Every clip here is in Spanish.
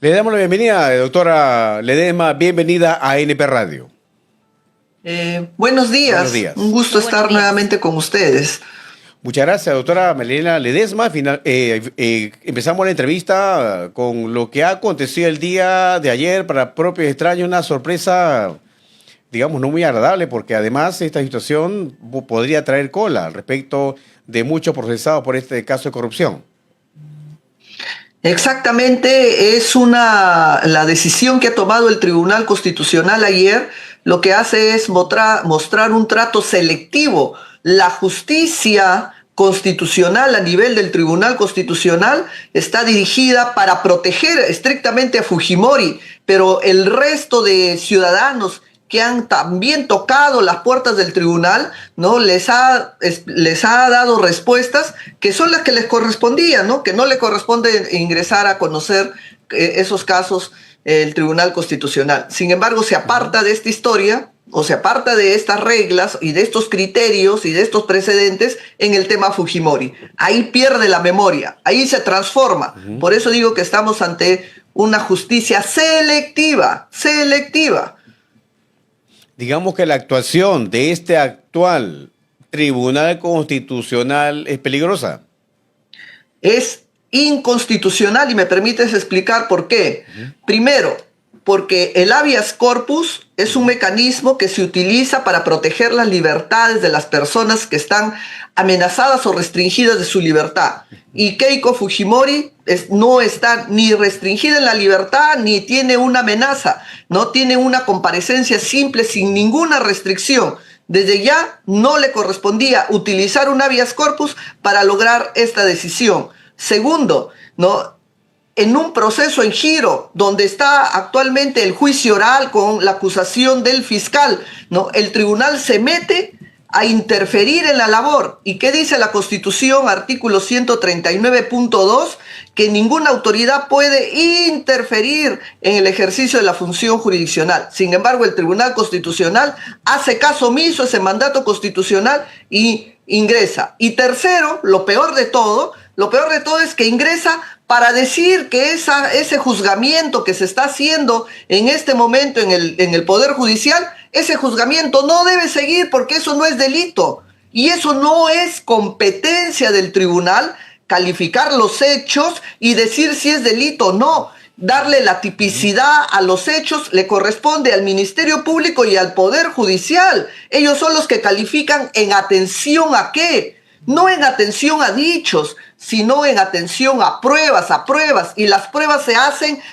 Le damos la bienvenida, doctora Ledesma, bienvenida a ANP Radio. Buenos días. Buenos días. Un gusto estar nuevamente con ustedes. Muchas gracias, doctora Melena Ledesma. Empezamos la entrevista con lo que ha acontecido el día de ayer para propios extraños, una sorpresa, digamos, no muy agradable, porque además esta situación podría traer cola al respecto de muchos procesados por este caso de corrupción. Exactamente, la decisión que ha tomado el Tribunal Constitucional ayer, lo que hace es mostrar un trato selectivo. La justicia constitucional a nivel del Tribunal Constitucional está dirigida para proteger estrictamente a Fujimori, pero el resto de ciudadanos que han también tocado las puertas del tribunal, ¿no? Les ha dado respuestas que son las que les correspondían, ¿no? Que no le corresponde ingresar a conocer esos casos el Tribunal Constitucional. Sin embargo, se aparta de esta historia, o se aparta de estas reglas y de estos criterios y de estos precedentes en el tema Fujimori. Ahí pierde la memoria, ahí se transforma. Por eso digo que estamos ante una justicia selectiva. Digamos que la actuación de este actual Tribunal Constitucional es peligrosa. Es inconstitucional y me permites explicar por qué. Primero, porque el habeas corpus es un mecanismo que se utiliza para proteger las libertades de las personas que están amenazadas o restringidas de su libertad. Y Keiko Fujimori no está ni restringida en la libertad ni tiene una amenaza, no tiene una comparecencia simple sin ninguna restricción. Desde ya no le correspondía utilizar un habeas corpus para lograr esta decisión. Segundo, ¿no? En un proceso en giro, donde está actualmente el juicio oral con la acusación del fiscal, ¿no? El tribunal se mete a interferir en la labor. ¿Y qué dice la Constitución? Artículo 139.2, que ninguna autoridad puede interferir en el ejercicio de la función jurisdiccional. Sin embargo, el Tribunal Constitucional hace caso omiso a ese mandato constitucional y ingresa. Y tercero, lo peor de todo es que ingresa para decir que ese juzgamiento que se está haciendo en este momento en el Poder Judicial, ese juzgamiento no debe seguir porque eso no es delito. Y eso no es competencia del tribunal calificar los hechos y decir si es delito o no. Darle la tipicidad a los hechos le corresponde al Ministerio Público y al Poder Judicial. Ellos son los que califican en atención a qué. No en atención a dichos, sino en atención a pruebas, y las pruebas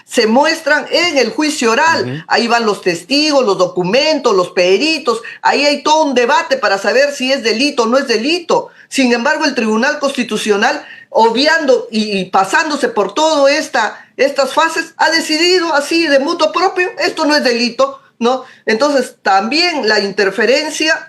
se muestran en el juicio oral. Ahí van los testigos, los documentos, los peritos, ahí hay todo un debate para saber si es delito o no es delito. Sin embargo, el Tribunal Constitucional, obviando y pasándose por todas estas fases, ha decidido así de mutuo propio, esto no es delito, ¿no? Entonces, también la interferencia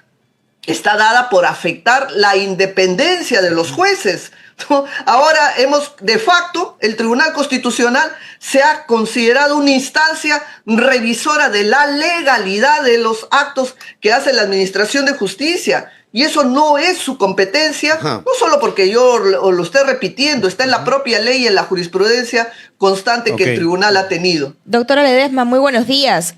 está dada por afectar la independencia de los jueces, ¿no? Ahora de facto, el Tribunal Constitucional se ha considerado una instancia revisora de la legalidad de los actos que hace la Administración de Justicia. Y eso no es su competencia, no solo porque yo lo esté repitiendo, está en la propia ley y en la jurisprudencia constante que el tribunal ha tenido. Doctora Ledesma, muy buenos días.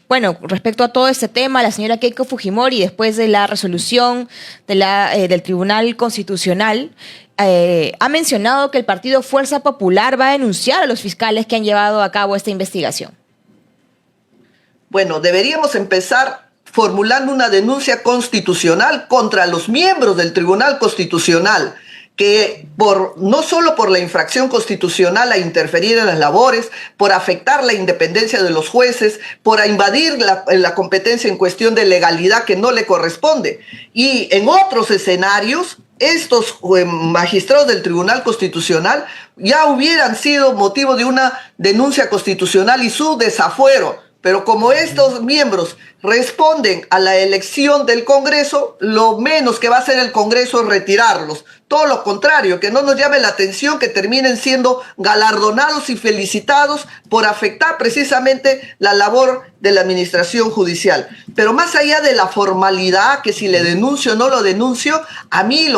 Bueno, respecto a todo este tema, la señora Keiko Fujimori, después de la resolución del Tribunal Constitucional, ha mencionado que el partido Fuerza Popular va a denunciar a los fiscales que han llevado a cabo esta investigación. Bueno, deberíamos empezar formulando una denuncia constitucional contra los miembros del Tribunal Constitucional, que no solo por la infracción constitucional a interferir en las labores, por afectar la independencia de los jueces, por invadir la competencia en cuestión de legalidad que no le corresponde. Y en otros escenarios, estos magistrados del Tribunal Constitucional ya hubieran sido motivo de una denuncia constitucional y su desafuero. Pero como estos miembros responden a la elección del Congreso, lo menos que va a hacer el Congreso es retirarlos. Todo lo contrario, que no nos llame la atención que terminen siendo galardonados y felicitados por afectar precisamente la labor de la administración judicial. Pero más allá de la formalidad, que si le denuncio o no lo denuncio, a mí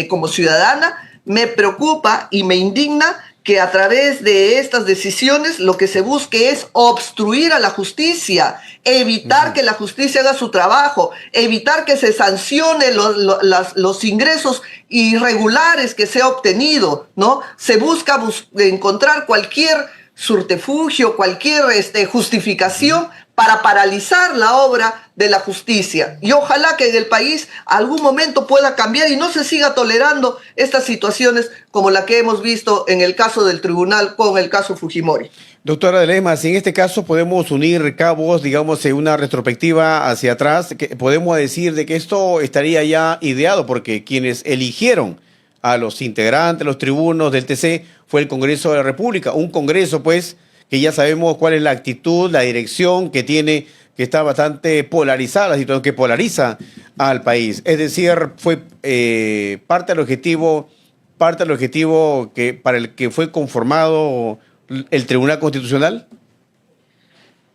como ciudadana me preocupa y me indigna que a través de estas decisiones lo que se busque es obstruir a la justicia, evitar que la justicia haga su trabajo, evitar que se sancione los ingresos irregulares que se ha obtenido, ¿no? Se busca encontrar cualquier subterfugio, cualquier justificación para paralizar la obra de la justicia. Y ojalá que en el país algún momento pueda cambiar y no se siga tolerando estas situaciones como la que hemos visto en el caso del tribunal con el caso Fujimori. Doctora Ledesma, si en este caso podemos unir cabos, digamos, en una retrospectiva hacia atrás, que podemos decir de que esto estaría ya ideado porque quienes eligieron a los integrantes, los tribunos del TC, fue el Congreso de la República. Un Congreso, pues, que ya sabemos cuál es la actitud, la dirección que tiene, que está bastante polarizada, la situación que polariza al país. Es decir, fue parte del objetivo que, para el que fue conformado el Tribunal Constitucional.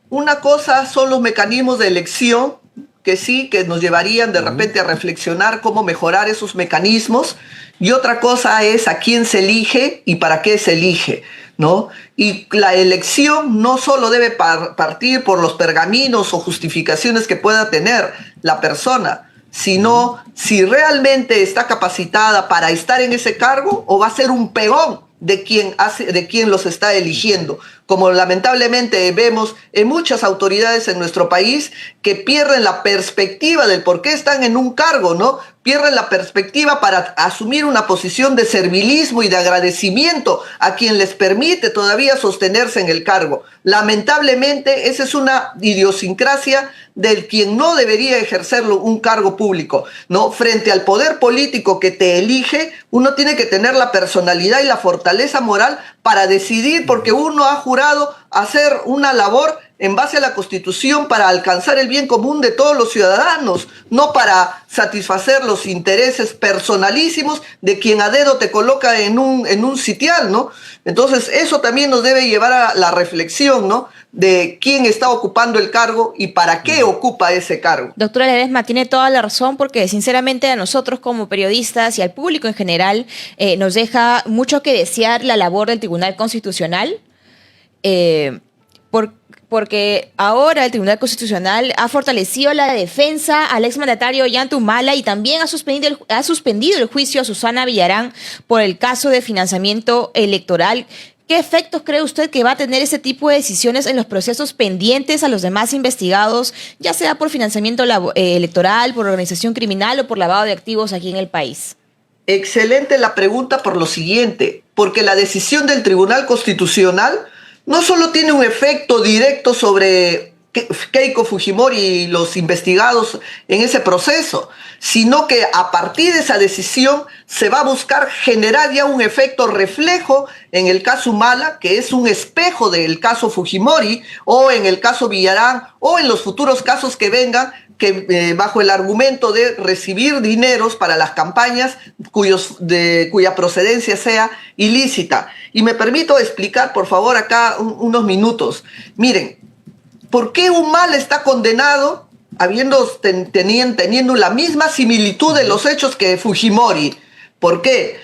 Una cosa son los mecanismos de elección, que sí, que nos llevarían de repente a reflexionar cómo mejorar esos mecanismos, y otra cosa es a quién se elige y para qué se elige, ¿no? Y la elección no solo debe partir por los pergaminos o justificaciones que pueda tener la persona, sino si realmente está capacitada para estar en ese cargo o va a ser un peón de quien los está eligiendo, como lamentablemente vemos en muchas autoridades en nuestro país que pierden la perspectiva del por qué están en un cargo, ¿no? Pierden la perspectiva para asumir una posición de servilismo y de agradecimiento a quien les permite todavía sostenerse en el cargo. Lamentablemente, esa es una idiosincrasia del quien no debería ejercerlo un cargo público, ¿no? Frente al poder político que te elige, uno tiene que tener la personalidad y la fortaleza moral para decidir, porque uno ha jurado hacer una labor en base a la Constitución para alcanzar el bien común de todos los ciudadanos, no para satisfacer los intereses personalísimos de quien a dedo te coloca en un sitial, ¿no? Entonces, eso también nos debe llevar a la reflexión, ¿no? De quién está ocupando el cargo y para qué ocupa ese cargo. Doctora Ledesma, tiene toda la razón porque sinceramente a nosotros como periodistas y al público en general nos deja mucho que desear la labor del Tribunal Constitucional. Porque ahora el Tribunal Constitucional ha fortalecido la defensa al exmandatario Ollanta Humala y también ha suspendido el juicio a Susana Villarán por el caso de financiamiento electoral. ¿Qué efectos cree usted que va a tener ese tipo de decisiones en los procesos pendientes a los demás investigados, ya sea por financiamiento electoral, por organización criminal o por lavado de activos aquí en el país? Excelente la pregunta por lo siguiente, porque la decisión del Tribunal Constitucional no solo tiene un efecto directo sobre Keiko Fujimori y los investigados en ese proceso, sino que a partir de esa decisión se va a buscar generar ya un efecto reflejo en el caso Humala, que es un espejo del caso Fujimori, o en el caso Villarán, o en los futuros casos que vengan, que bajo el argumento de recibir dineros para las campañas cuya procedencia sea ilícita. Y me permito explicar, por favor, acá unos minutos. Miren, ¿por qué Humala está condenado teniendo la misma similitud de los hechos que Fujimori? ¿Por qué?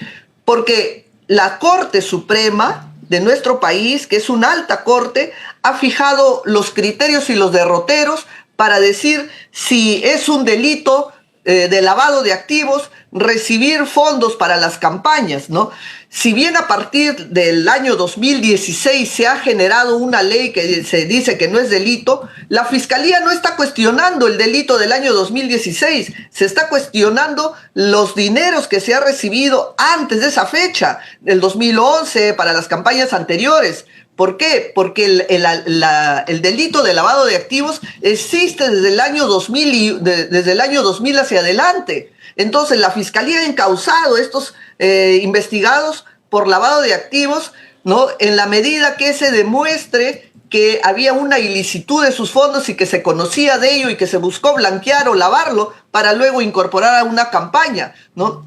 Porque la Corte Suprema de nuestro país, que es una alta corte, ha fijado los criterios y los derroteros para decir si es un delito de lavado de activos recibir fondos para las campañas, ¿no? Si bien a partir del año 2016 se ha generado una ley que se dice que no es delito, la Fiscalía no está cuestionando el delito del año 2016, se está cuestionando los dineros que se ha recibido antes de esa fecha, del 2011, para las campañas anteriores. ¿Por qué? Porque el delito de lavado de activos existe desde el año 2000, desde el año 2000 hacia adelante. Entonces la Fiscalía ha encausado estos investigados por lavado de activos, ¿no? En la medida que se demuestre que había una ilicitud de sus fondos y que se conocía de ello y que se buscó blanquear o lavarlo para luego incorporar a una campaña, ¿no?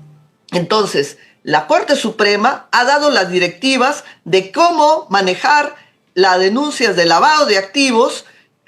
Entonces, la Corte Suprema ha dado las directivas de cómo manejar las denuncias de lavado de activos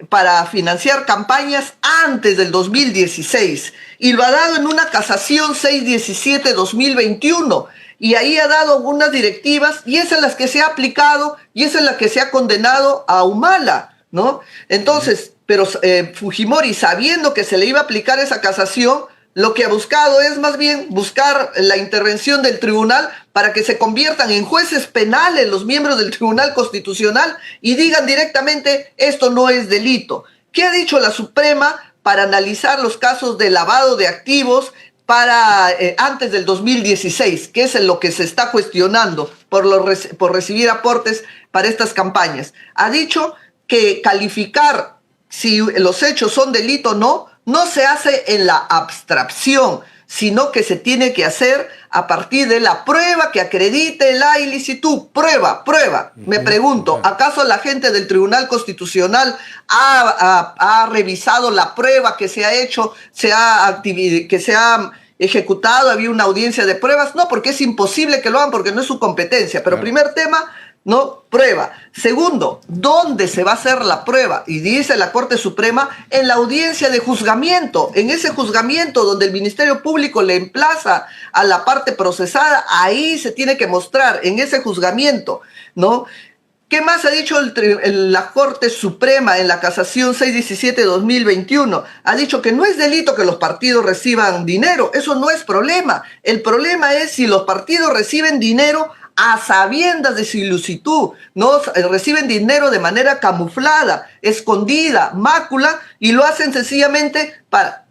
para financiar campañas antes del 2016 y lo ha dado en una casación 617-2021. y ahí ha dado algunas directivas y esas son las que se ha aplicado y esas es la que se ha condenado a Humala, ¿no? Entonces, pero Fujimori, sabiendo que se le iba a aplicar esa casación, lo que ha buscado es más bien buscar la intervención del tribunal para que se conviertan en jueces penales los miembros del Tribunal Constitucional y digan directamente esto no es delito. ¿Qué ha dicho la Suprema para analizar los casos de lavado de activos para antes del 2016, que es en lo que se está cuestionando por recibir aportes para estas campañas? Ha dicho que calificar si los hechos son delito o no, no se hace en la abstracción, sino que se tiene que hacer a partir de la prueba que acredite la ilicitud. Prueba. Me pregunto, ¿acaso la gente del Tribunal Constitucional ha revisado la prueba que se ha hecho, que se ha ejecutado? ¿Había una audiencia de pruebas? No, porque es imposible que lo hagan porque no es su competencia. Pero primer tema, no, prueba. Segundo, ¿dónde se va a hacer la prueba? Y dice la Corte Suprema, en la audiencia de juzgamiento. En ese juzgamiento donde el Ministerio Público le emplaza a la parte procesada, ahí se tiene que mostrar, en ese juzgamiento, ¿no? ¿Qué más ha dicho la Corte Suprema en la casación 617-2021? Ha dicho que no es delito que los partidos reciban dinero. Eso no es problema. El problema es si los partidos reciben dinero a sabiendas de su ilicitud, ¿no? Reciben dinero de manera camuflada, escondida, mácula, y lo hacen sencillamente para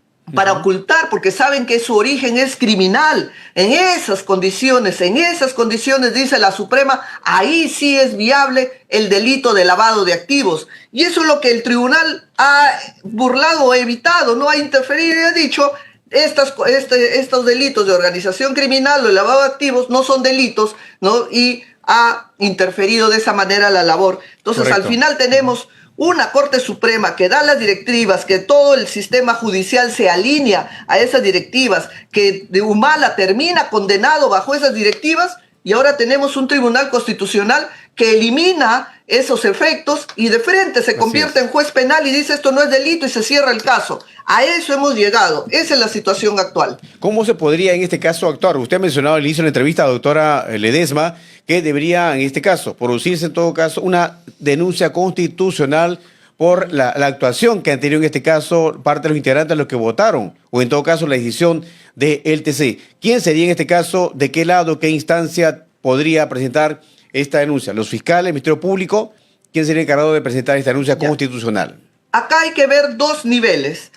ocultar, porque saben que su origen es criminal. En esas condiciones, dice la Suprema, ahí sí es viable el delito de lavado de activos. Y eso es lo que el tribunal ha burlado o evitado, no ha interferido y ha dicho, estos delitos de organización criminal o de lavado de activos no son delitos, ¿no? Y ha interferido de esa manera la labor. Entonces, al final tenemos una Corte Suprema que da las directivas, que todo el sistema judicial se alinea a esas directivas, que de Humala termina condenado bajo esas directivas, y ahora tenemos un Tribunal Constitucional que elimina esos efectos y de frente se convierte en juez penal y dice esto no es delito y se cierra el caso. A eso hemos llegado. Esa es la situación actual. ¿Cómo se podría en este caso actuar? Usted ha mencionado al inicio de la entrevista a la doctora Ledesma que debería en este caso producirse en todo caso una denuncia constitucional por la actuación que han tenido en este caso parte de los integrantes de los que votaron, o en todo caso la decisión del TC. ¿Quién sería en este caso, de qué lado, qué instancia podría presentar esta denuncia? ¿Los fiscales, el Ministerio Público? ¿Quién sería encargado de presentar esta denuncia constitucional? Acá hay que ver dos niveles.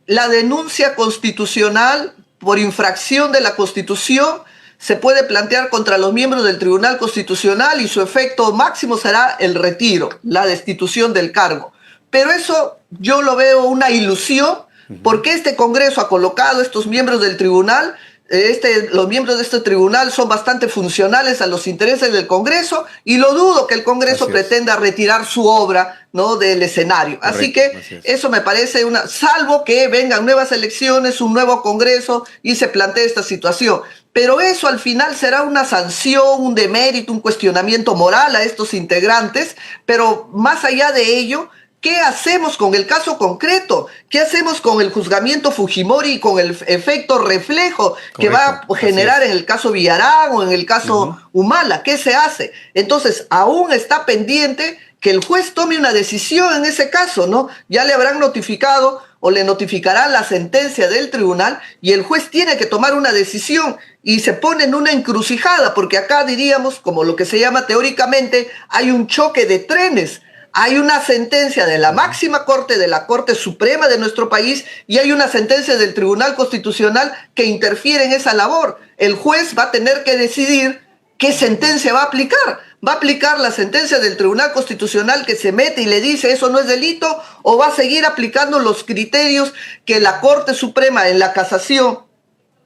La denuncia constitucional por infracción de la Constitución se puede plantear contra los miembros del Tribunal Constitucional y su efecto máximo será el retiro, la destitución del cargo. Pero eso yo lo veo una ilusión, porque este Congreso ha colocado estos miembros del tribunal. Los miembros de este tribunal son bastante funcionales a los intereses del Congreso y lo dudo que el Congreso pretenda retirar su obra, ¿no?, del escenario. Así que eso me parece salvo que vengan nuevas elecciones, un nuevo Congreso y se plantee esta situación. Pero eso al final será una sanción, un demérito, un cuestionamiento moral a estos integrantes, pero más allá de ello, ¿qué hacemos con el caso concreto? ¿Qué hacemos con el juzgamiento Fujimori y con el efecto reflejo que va a generar en el caso Villarán o en el caso Humala? ¿Qué se hace? Entonces, aún está pendiente que el juez tome una decisión en ese caso, ¿no? Ya le habrán notificado o le notificarán la sentencia del tribunal y el juez tiene que tomar una decisión y se pone en una encrucijada, porque acá diríamos, como lo que se llama teóricamente, hay un choque de trenes. Hay una sentencia de la máxima corte, de la Corte Suprema de nuestro país, y hay una sentencia del Tribunal Constitucional que interfiere en esa labor. El juez va a tener que decidir qué sentencia va a aplicar. ¿Va a aplicar la sentencia del Tribunal Constitucional que se mete y le dice eso no es delito? ¿O va a seguir aplicando los criterios que la Corte Suprema en la casación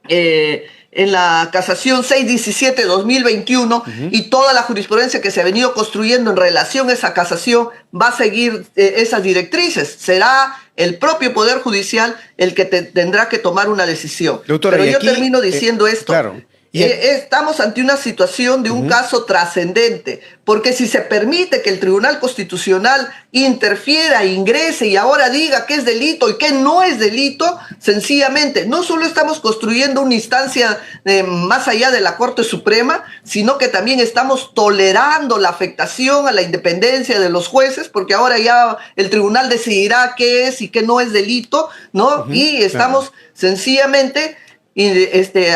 617-2021 y toda la jurisprudencia que se ha venido construyendo en relación a esa casación va a seguir esas directrices? Será el propio Poder Judicial el que tendrá que tomar una decisión. Doctora, pero yo aquí, termino diciendo esto. Claro. Estamos ante una situación de un caso trascendente, porque si se permite que el Tribunal Constitucional interfiera, ingrese y ahora diga qué es delito y qué no es delito, sencillamente no solo estamos construyendo una instancia más allá de la Corte Suprema, sino que también estamos tolerando la afectación a la independencia de los jueces, porque ahora ya el tribunal decidirá qué es y qué no es delito, ¿no? Y estamos sencillamente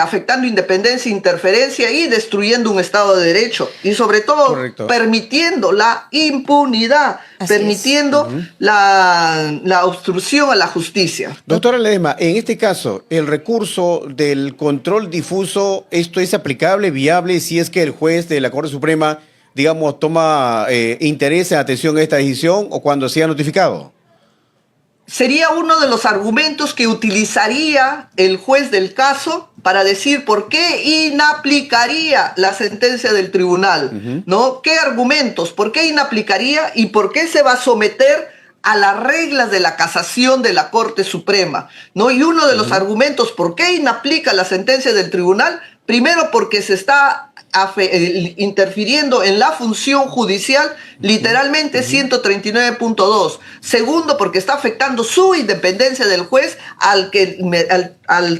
afectando independencia, interferencia y destruyendo un Estado de Derecho. Y sobre todo, permitiendo la impunidad, permitiendo la obstrucción a la justicia. Doctora Ledesma, en este caso, el recurso del control difuso, ¿esto es aplicable, viable, si es que el juez de la Corte Suprema, digamos, toma interés en atención a esta decisión o cuando sea notificado? Sería uno de los argumentos que utilizaría el juez del caso para decir por qué inaplicaría la sentencia del tribunal, ¿no? ¿Qué argumentos? ¿Por qué inaplicaría y por qué se va a someter a las reglas de la casación de la Corte Suprema, ¿no? Y uno de los argumentos por qué inaplica la sentencia del tribunal, primero porque se está interfiriendo en la función judicial, literalmente 139.2. Segundo, porque está afectando su independencia del juez al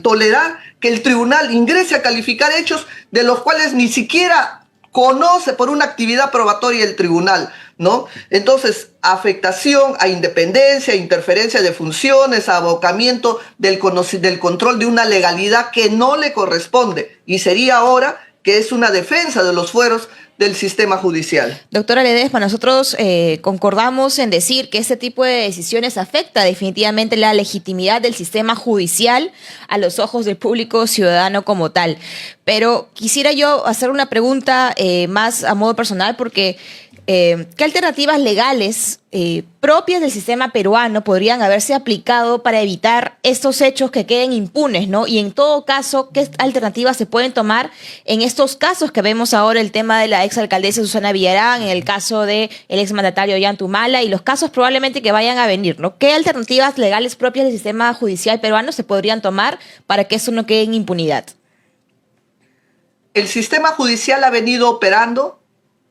tolerar que el tribunal ingrese a calificar hechos de los cuales ni siquiera conoce por una actividad probatoria el tribunal, ¿no? Entonces, afectación a independencia, interferencia de funciones, abocamiento del control de una legalidad que no le corresponde. Y sería ahora que es una defensa de los fueros del sistema judicial. Doctora Ledesma, nosotros concordamos en decir que este tipo de decisiones afecta definitivamente la legitimidad del sistema judicial a los ojos del público ciudadano como tal. Pero quisiera yo hacer una pregunta más a modo personal porque ¿qué alternativas legales propias del sistema peruano podrían haberse aplicado para evitar estos hechos que queden impunes, ¿no? Y en todo caso, ¿qué alternativas se pueden tomar en estos casos que vemos ahora, el tema de la exalcaldesa Susana Villarán, en el caso del exmandatario Ollanta Humala y los casos probablemente que vayan a venir, ¿no? ¿Qué alternativas legales propias del sistema judicial peruano se podrían tomar para que eso no quede en impunidad? El sistema judicial ha venido operando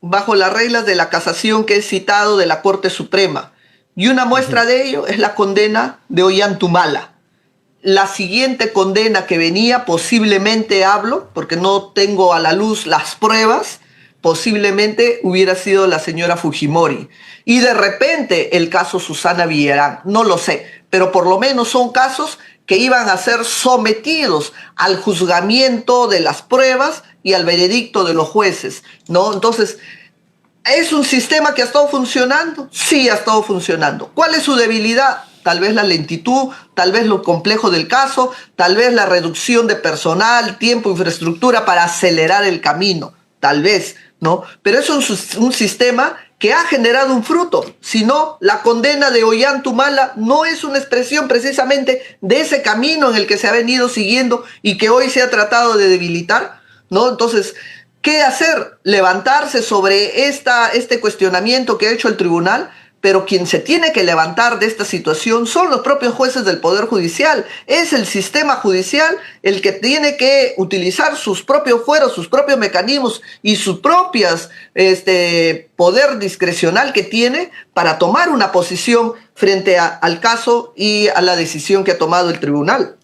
bajo las reglas de la casación que he citado de la Corte Suprema. Y una muestra de ello es la condena de Ollanta Humala. La siguiente condena que venía, posiblemente hablo, porque no tengo a la luz las pruebas, posiblemente hubiera sido la señora Fujimori. Y de repente el caso Susana Villarán, no lo sé, pero por lo menos son casos que iban a ser sometidos al juzgamiento de las pruebas y al veredicto de los jueces, ¿no? Entonces, ¿es un sistema que ha estado funcionando? Sí, ha estado funcionando. ¿Cuál es su debilidad? Tal vez la lentitud, tal vez lo complejo del caso, tal vez la reducción de personal, tiempo, infraestructura para acelerar el camino, tal vez, ¿no? Pero es un sistema que ha generado un fruto. Si no, la condena de Ollanta Humala no es una expresión precisamente de ese camino en el que se ha venido siguiendo y que hoy se ha tratado de debilitar, ¿no? Entonces, ¿qué hacer? Levantarse sobre este cuestionamiento que ha hecho el tribunal, pero quien se tiene que levantar de esta situación son los propios jueces del Poder Judicial. Es el sistema judicial el que tiene que utilizar sus propios fueros, sus propios mecanismos y sus propias poder discrecional que tiene para tomar una posición frente al caso y a la decisión que ha tomado el tribunal.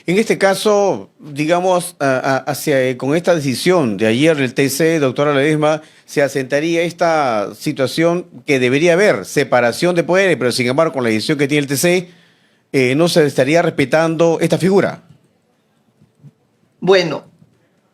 En este caso, digamos, con esta decisión de ayer del TC, doctora Ledesma, se asentaría esta situación que debería haber, separación de poderes, pero sin embargo, con la decisión que tiene el TC, no se estaría respetando esta figura. Bueno,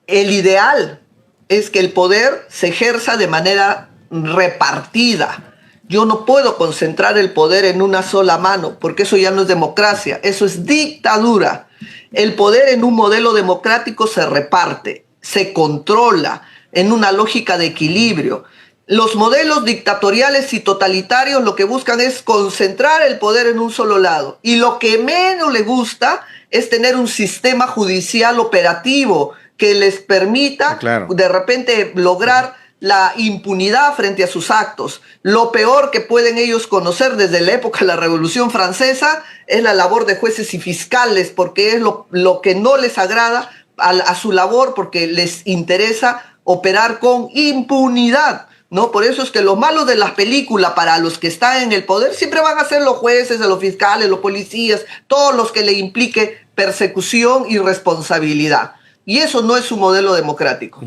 el ideal es que el poder se ejerza de manera repartida. Yo no puedo concentrar el poder en una sola mano, porque eso ya no es democracia, eso es dictadura. El poder en un modelo democrático se reparte, se controla en una lógica de equilibrio. Los modelos dictatoriales y totalitarios lo que buscan es concentrar el poder en un solo lado. Y lo que menos le gusta es tener un sistema judicial operativo que les permita de repente lograr la impunidad frente a sus actos. Lo peor que pueden ellos conocer desde la época de la Revolución Francesa es la labor de jueces y fiscales, porque es lo que no les agrada a su labor porque les interesa operar con impunidad, ¿no? Por eso es que los malos de las películas para los que están en el poder siempre van a ser los jueces, los fiscales, los policías, todos los que le implique persecución y responsabilidad. Y eso no es su modelo democrático.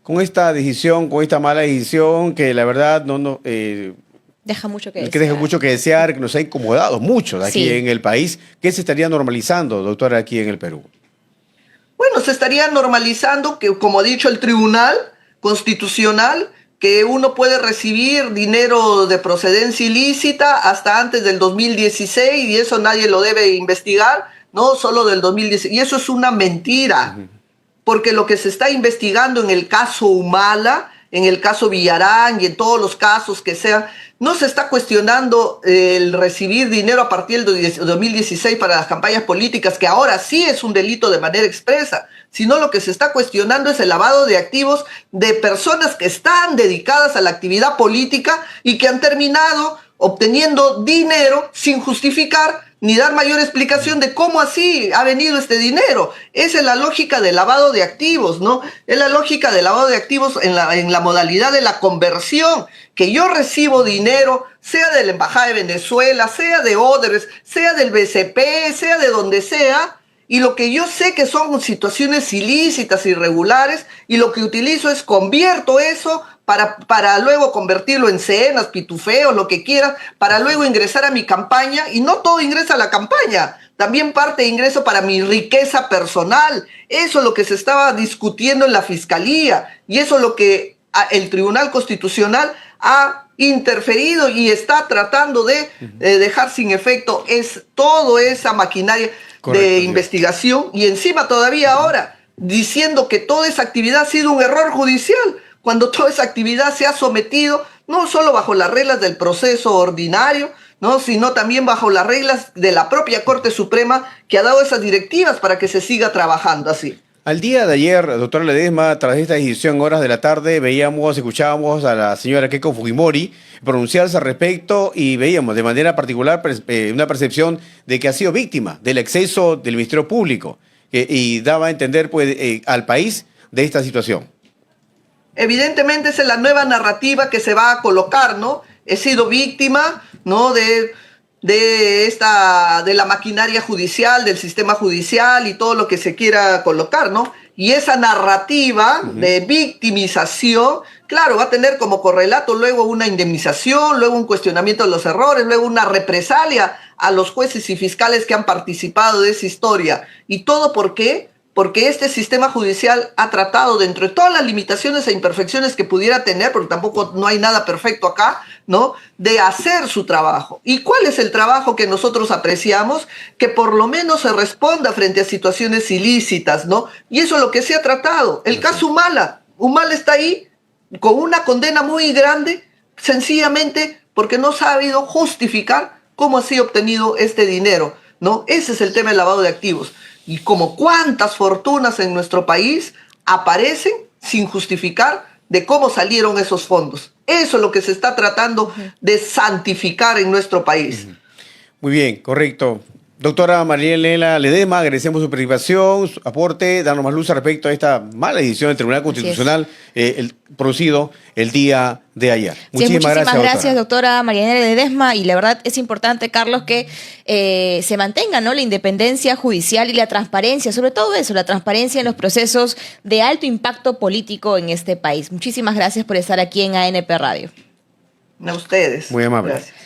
Con esta decisión, con esta mala decisión, que la verdad deja mucho que desear. Que deja mucho que desear, que nos ha incomodado mucho aquí en el país, ¿qué se estaría normalizando, doctora, aquí en el Perú? Bueno, se estaría normalizando que, como ha dicho el Tribunal Constitucional, que uno puede recibir dinero de procedencia ilícita hasta antes del 2016 y eso nadie lo debe investigar, no solo del 2016. Y eso es una mentira, porque lo que se está investigando en el caso Humala, en el caso Villarán y en todos los casos que sean, no se está cuestionando el recibir dinero a partir del 2016 para las campañas políticas, que ahora sí es un delito de manera expresa, sino lo que se está cuestionando es el lavado de activos de personas que están dedicadas a la actividad política y que han terminado obteniendo dinero sin justificar ni dar mayor explicación de cómo así ha venido este dinero. Esa es la lógica del lavado de activos, ¿no? Es la lógica del lavado de activos en la modalidad de la conversión, que yo recibo dinero, sea de la Embajada de Venezuela, sea de Odebrecht, sea del BCP, sea de donde sea, y lo que yo sé que son situaciones ilícitas, irregulares, y lo que utilizo es convierto eso para luego convertirlo en cenas, pitufeos, lo que quieras, para luego ingresar a mi campaña, y no todo ingresa a la campaña, también parte de ingreso para mi riqueza personal. Eso es lo que se estaba discutiendo en la Fiscalía, y eso es lo que el Tribunal Constitucional ha interferido y está tratando de dejar sin efecto toda esa maquinaria de investigación, y encima todavía ahora diciendo que toda esa actividad ha sido un error judicial, cuando toda esa actividad se ha sometido no solo bajo las reglas del proceso ordinario, ¿no?, sino también bajo las reglas de la propia Corte Suprema, que ha dado esas directivas para que se siga trabajando así. Al día de ayer, doctora Ledesma, tras esta decisión en horas de la tarde, escuchábamos a la señora Keiko Fujimori pronunciarse al respecto y veíamos de manera particular una percepción de que ha sido víctima del exceso del Ministerio Público y daba a entender al país de esta situación. Evidentemente esa es la nueva narrativa que se va a colocar, ¿no? He sido víctima, ¿no?, de la maquinaria judicial, del sistema judicial y todo lo que se quiera colocar, ¿no? Y esa narrativa de victimización, claro, va a tener como correlato luego una indemnización, luego un cuestionamiento de los errores, luego una represalia a los jueces y fiscales que han participado de esa historia. ¿Y todo por qué? Porque este sistema judicial ha tratado, dentro de todas las limitaciones e imperfecciones que pudiera tener, porque tampoco no hay nada perfecto acá, ¿no?, de hacer su trabajo. ¿Y cuál es el trabajo que nosotros apreciamos? Que por lo menos se responda frente a situaciones ilícitas, ¿no? Y eso es lo que se ha tratado. El caso Humala está ahí con una condena muy grande, sencillamente porque no se ha sabido justificar cómo ha sido obtenido este dinero, ¿no? Ese es el tema del lavado de activos. Y como cuántas fortunas en nuestro país aparecen sin justificar de cómo salieron esos fondos. Eso es lo que se está tratando de santificar en nuestro país. Muy bien, correcto. Doctora María Elena Ledesma, agradecemos su participación, su aporte, darnos más luz al respecto a esta mala decisión del Tribunal Constitucional producido el día de ayer. Muchísimas gracias, doctora María Elena Ledesma. Y la verdad es importante, Carlos, que se mantenga, ¿no?, la independencia judicial y la transparencia, sobre todo eso, la transparencia en los procesos de alto impacto político en este país. Muchísimas gracias por estar aquí en ANP Radio. A ustedes. Muy amable. Gracias.